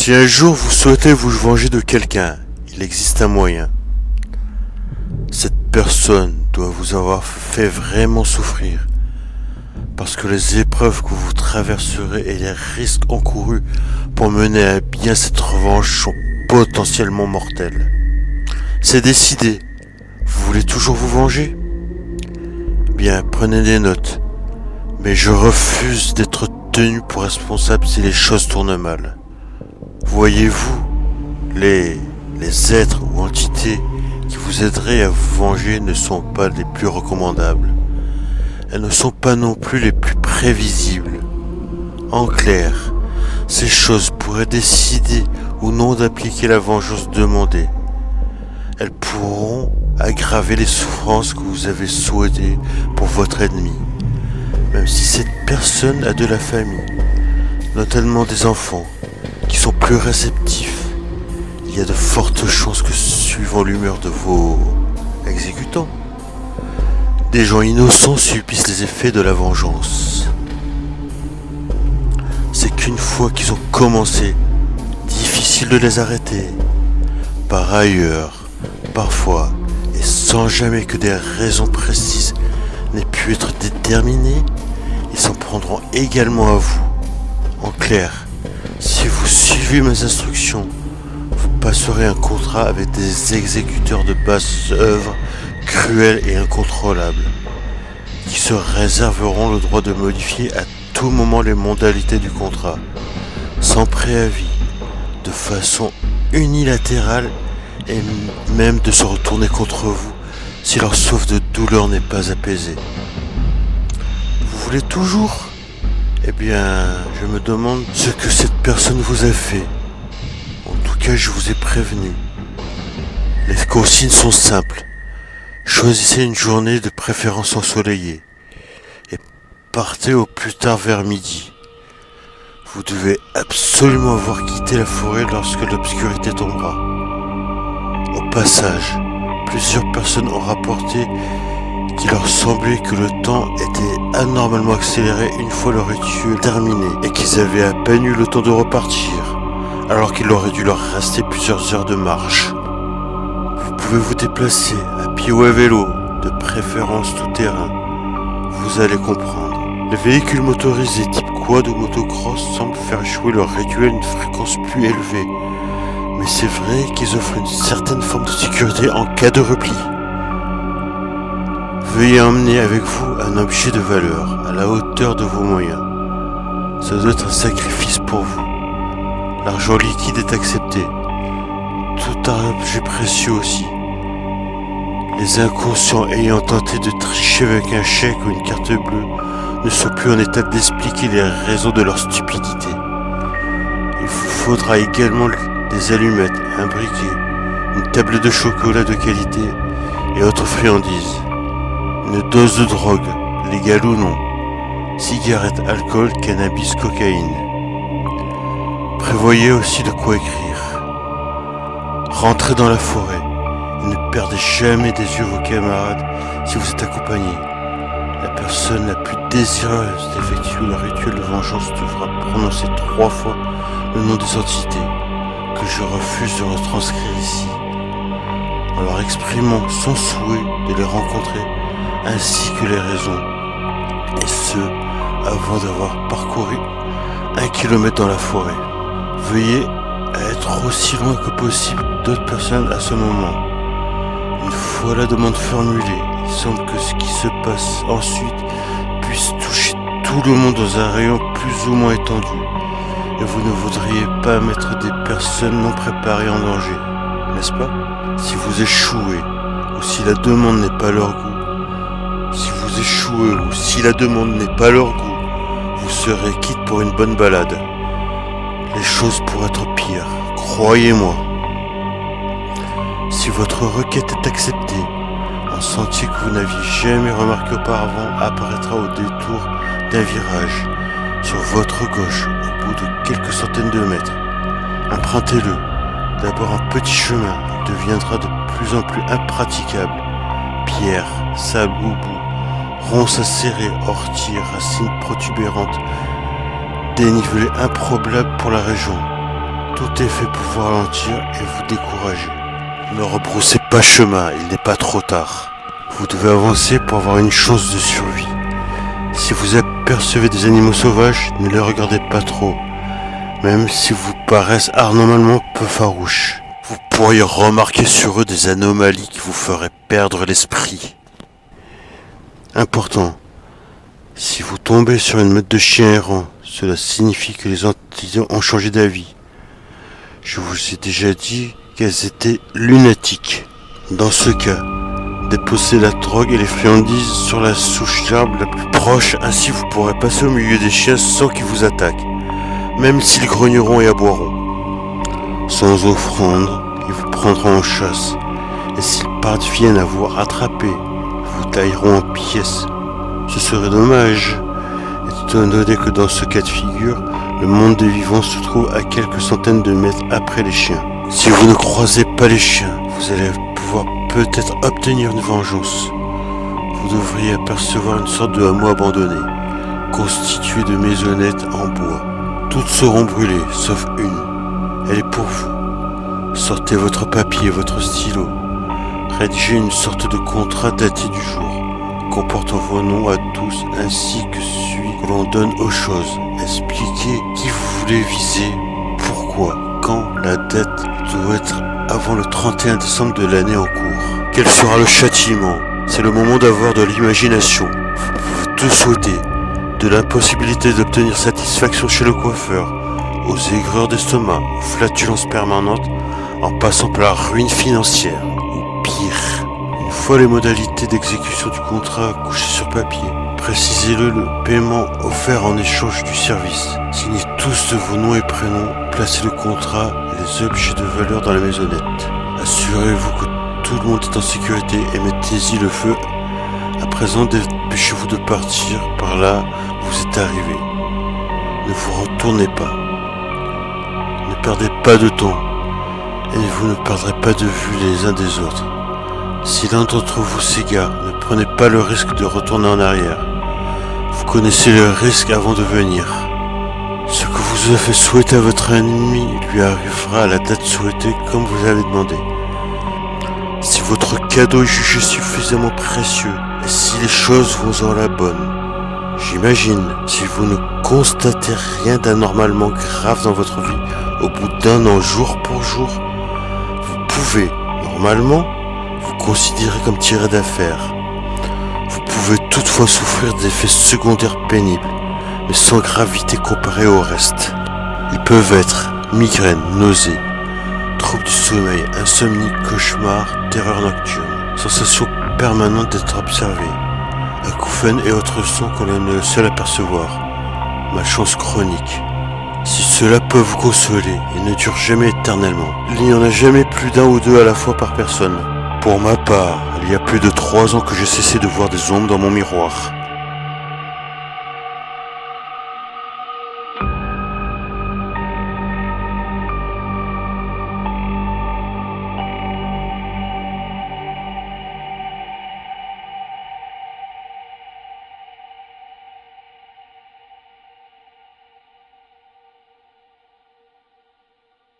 Si un jour vous souhaitez vous venger de quelqu'un, il existe un moyen. Cette personne doit vous avoir fait vraiment souffrir, parce que les épreuves que vous traverserez et les risques encourus pour mener à bien cette revanche sont potentiellement mortels. C'est décidé. Vous voulez toujours vous venger? Bien, prenez des notes. Mais je refuse d'être tenu pour responsable si les choses tournent mal. Voyez-vous, les êtres ou entités qui vous aideraient à vous venger ne sont pas les plus recommandables. Elles ne sont pas non plus les plus prévisibles. En clair, ces choses pourraient décider ou non d'appliquer la vengeance demandée. Elles pourront aggraver les souffrances que vous avez souhaitées pour votre ennemi. Même si cette personne a de la famille, notamment des enfants, qui sont plus réceptifs, il y a de fortes chances que, suivant l'humeur de vos exécutants, des gens innocents subissent les effets de la vengeance. C'est qu'une fois qu'ils ont commencé, difficile de les arrêter. Par ailleurs, parfois, et sans jamais que des raisons précises n'aient pu être déterminées, ils s'en prendront également à vous. En clair, si vous suivez mes instructions, vous passerez un contrat avec des exécuteurs de basses œuvres cruels et incontrôlables, qui se réserveront le droit de modifier à tout moment les modalités du contrat, sans préavis, de façon unilatérale et même de se retourner contre vous si leur souffle de douleur n'est pas apaisé. Vous voulez toujours? Eh bien, je me demande ce que cette personne vous a fait. En tout cas, je vous ai prévenu. Les consignes sont simples. Choisissez une journée de préférence ensoleillée et partez au plus tard vers midi. Vous devez absolument avoir quitté la forêt lorsque l'obscurité tombera. Au passage, plusieurs personnes ont rapporté qu'il leur semblait que le temps était anormalement accéléré une fois le rituel terminé et qu'ils avaient à peine eu le temps de repartir, alors qu'il aurait dû leur rester plusieurs heures de marche. Vous pouvez vous déplacer à pied ou à vélo, de préférence tout terrain. Vous allez comprendre. Les véhicules motorisés type quad ou motocross semblent faire jouer leur rituel à une fréquence plus élevée, mais c'est vrai qu'ils offrent une certaine forme de sécurité en cas de repli. Veuillez emmener avec vous un objet de valeur à la hauteur de vos moyens. Ça doit être un sacrifice pour vous. L'argent liquide est accepté. Tout objet précieux aussi. Les inconscients ayant tenté de tricher avec un chèque ou une carte bleue ne sont plus en état d'expliquer les raisons de leur stupidité. Il vous faudra également des allumettes, un briquet, une table de chocolat de qualité et autres friandises. Une dose de drogue, légale ou non, cigarettes, alcool, cannabis, cocaïne. Prévoyez aussi de quoi écrire. Rentrez dans la forêt et ne perdez jamais des yeux vos camarades si vous êtes accompagné. La personne la plus désireuse d'effectuer le rituel de vengeance devra prononcer 3 fois le nom des entités que je refuse de retranscrire ici, en leur exprimant son souhait de les rencontrer ainsi que les raisons, et ce, avant d'avoir parcouru 1 kilomètre dans la forêt. Veuillez être aussi loin que possible d'autres personnes à ce moment. Une fois la demande formulée, il semble que ce qui se passe ensuite puisse toucher tout le monde dans un rayon plus ou moins étendu, et vous ne voudriez pas mettre des personnes non préparées en danger, n'est-ce pas? Si vous échouez, ou si la demande n'est pas leur goût, vous serez quitte pour une bonne balade. Les choses pourraient être pires, croyez-moi. Si votre requête est acceptée, un sentier que vous n'aviez jamais remarqué auparavant apparaîtra au détour d'un virage, sur votre gauche, au bout de quelques centaines de mètres. Empruntez-le. D'abord un petit chemin, il deviendra de plus en plus impraticable. Pierre, sable ou boue, ronces acérées, orties, racines protubérantes, dénivelé improbable pour la région. Tout est fait pour vous ralentir et vous décourager. Ne rebroussez pas chemin, il n'est pas trop tard. Vous devez avancer pour avoir une chance de survie. Si vous apercevez des animaux sauvages, ne les regardez pas trop, même s'ils vous paraissent anormalement peu farouches. Vous pourriez remarquer sur eux des anomalies qui vous feraient perdre l'esprit. Important. Si vous tombez sur une meute de chiens errants, cela signifie que les entités ont changé d'avis. Je vous ai déjà dit qu'elles étaient lunatiques. Dans ce cas, déposez la drogue et les friandises sur la souche d'arbre la plus proche, ainsi vous pourrez passer au milieu des chiens sans qu'ils vous attaquent, même s'ils grogneront et aboieront. Sans offrande, ils vous prendront en chasse, et s'ils parviennent à vous rattraper, ils vous tailleront en pièces. Ce serait dommage, étant donné que dans ce cas de figure, le monde des vivants se trouve à quelques centaines de mètres après les chiens. Si vous ne croisez pas les chiens, vous allez pouvoir peut-être obtenir une vengeance. Vous devriez apercevoir une sorte de hameau abandonné, constitué de maisonnettes en bois. Toutes seront brûlées, sauf une. Elle est pour vous. Sortez votre papier et votre stylo. Rédigez une sorte de contrat daté du jour, comportant vos noms à tous ainsi que celui que l'on donne aux choses. Expliquez qui vous voulez viser, pourquoi, quand la date doit être avant le 31 décembre de l'année en cours. Quel sera le châtiment? C'est le moment d'avoir de l'imagination. Vous pouvez tout souhaiter, de l'impossibilité d'obtenir satisfaction chez le coiffeur, aux aigreurs d'estomac, aux flatulences permanentes, en passant par la ruine financière, ou pire. Une fois les modalités d'exécution du contrat couchées sur papier, précisez-le paiement offert en échange du service. Signez tous de vos noms et prénoms, placez le contrat et les objets de valeur dans la maisonnette. Assurez-vous que tout le monde est en sécurité et mettez-y le feu. À présent, dépêchez-vous de partir par là où vous êtes arrivé. Ne vous retournez pas. Ne perdez pas de temps et vous ne perdrez pas de vue les uns des autres. Si l'un d'entre vous s'égare, ne prenez pas le risque de retourner en arrière. Vous connaissez le risque avant de venir. Ce que vous avez fait souhaiter à votre ennemi lui arrivera à la date souhaitée comme vous avez demandé. Si votre cadeau est jugé suffisamment précieux et si les choses vont en la bonne, j'imagine, si vous ne constatez rien d'anormalement grave dans votre vie au bout d'un an jour pour jour, vous pouvez, normalement, vous considérer comme tiré d'affaire. Vous pouvez toutefois souffrir d'effets secondaires pénibles, mais sans gravité comparée au reste. Ils peuvent être migraine, nausées, troubles du sommeil, insomnie, cauchemars, terreur nocturne, sensation permanente d'être observé, acouphènes et autres sons qu'on est le seul à percevoir, malchance chronique. Si cela peut vous consoler, il ne dure jamais éternellement. Il n'y en a jamais plus d'un ou deux à la fois par personne. Pour ma part, il y a plus de 3 ans que j'ai cessé de voir des ombres dans mon miroir.